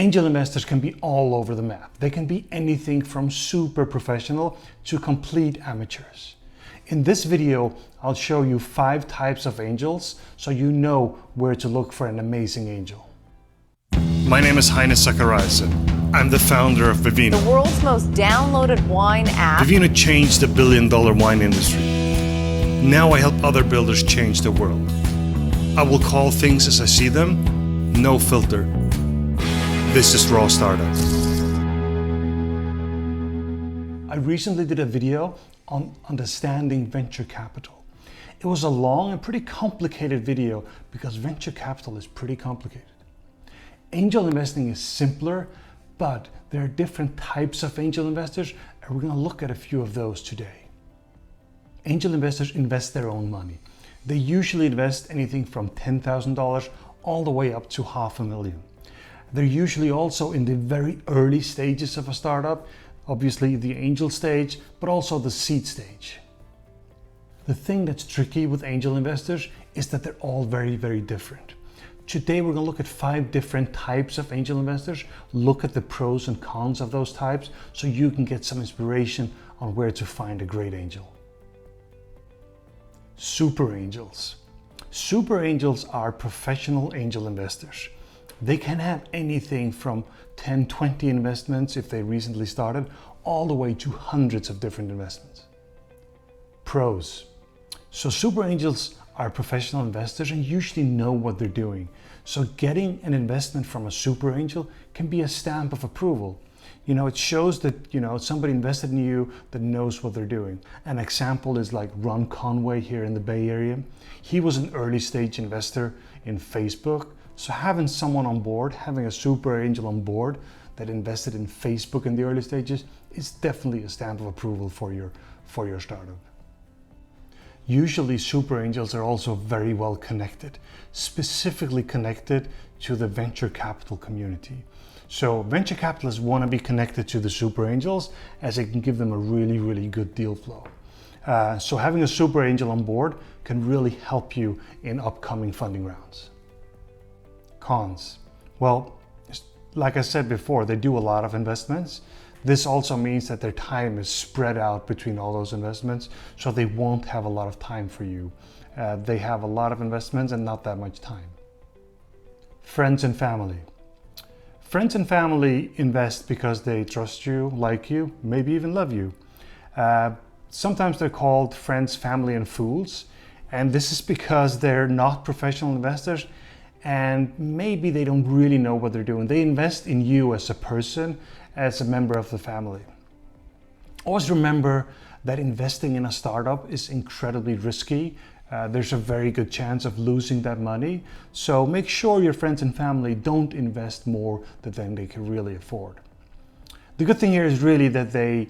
Angel investors can be all over the map. They can be anything from super professional to complete amateurs. In this video, I'll show you 5 types of angels so you know where to look for an amazing angel. My name is Heine Zachariasen. I'm the founder of Vivino. The world's most downloaded wine app. Vivino changed the billion-dollar wine industry. Now I help other builders change the world. I will call things as I see them, no filter. This is Raw Startup. I recently did a video on understanding venture capital. It was a long and pretty complicated video because venture capital is pretty complicated. Angel investing is simpler, but there are different types of angel investors, and we're going to look at a few of those today. Angel investors invest their own money. They usually invest anything from $10,000 all the way up to $500,000. They're usually also in the very early stages of a startup, obviously the angel stage, but also the seed stage. The thing that's tricky with angel investors is that they're all very, very different. Today we're going to look at 5 different types of angel investors, look at the pros and cons of those types so you can get some inspiration on where to find a great angel. Super angels. Super angels are professional angel investors. They can have anything from 10, 20 investments if they recently started, all the way to hundreds of different investments. Pros. So super angels are professional investors and usually know what they're doing. So getting an investment from a super angel can be a stamp of approval. You know, it shows that, somebody invested in you that knows what they're doing. An example is like Ron Conway here in the Bay Area. He was an early stage investor in Facebook. So having someone on board, having a super angel on board that invested in Facebook in the early stages is definitely a stamp of approval for your startup. Usually super angels are also very well connected, specifically connected to the venture capital community. So venture capitalists want to be connected to the super angels as it can give them a really, really good deal flow. So having a super angel on board can really help you in upcoming funding rounds. Cons. Well, like I said before, they do a lot of investments. This also means that their time is spread out between all those investments, so they won't have a lot of time for you. They have a lot of investments and not that much time. Friends and family. Friends and family invest because they trust you, like you, maybe even love you. Sometimes they're called friends, family, and fools, and this is because they're not professional investors and maybe they don't really know what they're doing. They invest in you as a person, as a member of the family. Always remember that investing in a startup is incredibly risky. There's a very good chance of losing that money. So make sure your friends and family don't invest more than they can really afford. The good thing here is really that they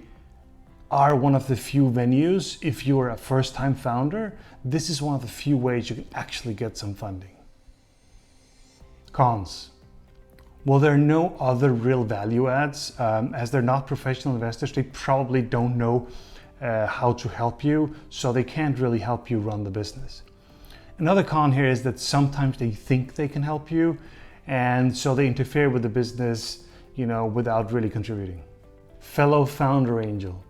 are one of the few venues. If you're a first-time founder, this is one of the few ways you can actually get some funding. Cons. Well, there are no other real value adds. As they're not professional investors, they probably don't know how to help you, so they can't really help you run the business. Another con here is that sometimes they think they can help you, and so they interfere with the business, without really contributing. Fellow founder angel.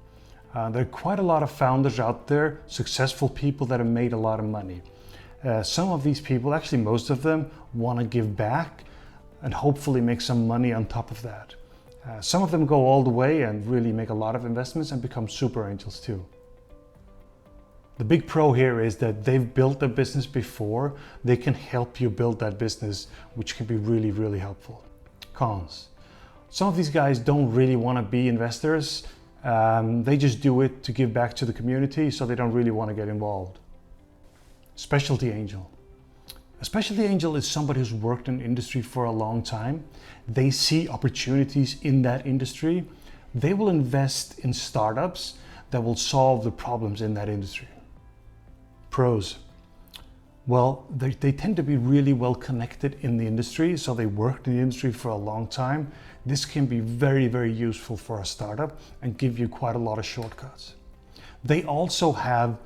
There are quite a lot of founders out there, successful people that have made a lot of money. Some of these people, actually most of them, want to give back and hopefully make some money on top of that. Some of them go all the way and really make a lot of investments and become super angels too. The big pro here is that they've built a business before. They can help you build that business, which can be really, really helpful. Cons. Some of these guys don't really want to be investors. They just do it to give back to the community, so they don't really want to get involved. Specialty angel. A specialty angel is somebody who's worked in industry for a long time. They see opportunities in that industry. They will invest in startups that will solve the problems in that industry. Pros. Well, they tend to be really well connected in the industry, so they worked in the industry for a long time. This can be very, very useful for a startup and give you quite a lot of shortcuts. They also have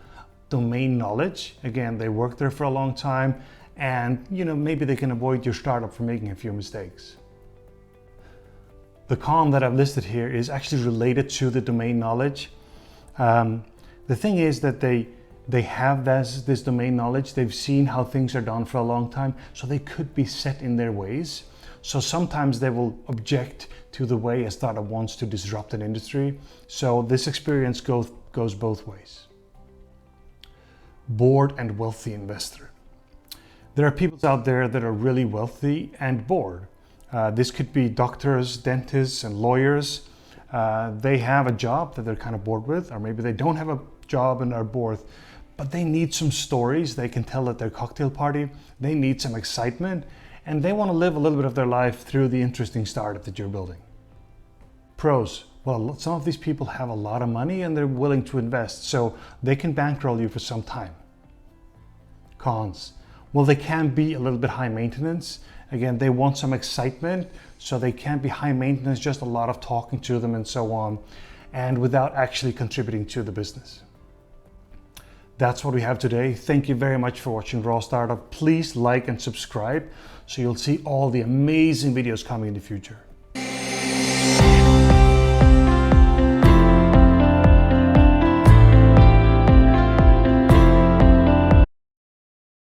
domain knowledge. Again, they worked there for a long time, and maybe they can avoid your startup from making a few mistakes. The con that I've listed here is actually related to the domain knowledge. The thing is that they have this domain knowledge. They've seen how things are done for a long time, so they could be set in their ways. So sometimes they will object to the way a startup wants to disrupt an industry. So this experience goes both ways. Bored and wealthy investor. There are people out there that are really wealthy and bored. This could be doctors, dentists, and lawyers. They have a job that they're kind of bored with, or maybe they don't have a job and are bored, but they need some stories they can tell at their cocktail party. They need some excitement, and they want to live a little bit of their life through the interesting startup that you're building. Pros. Well, some of these people have a lot of money and they're willing to invest, so they can bankroll you for some time. Cons. Well, they can be a little bit high maintenance. Again, they want some excitement, so they can be high maintenance, just a lot of talking to them and so on, and without actually contributing to the business. That's what we have today. Thank you very much for watching Raw Startup. Please like and subscribe so you'll see all the amazing videos coming in the future.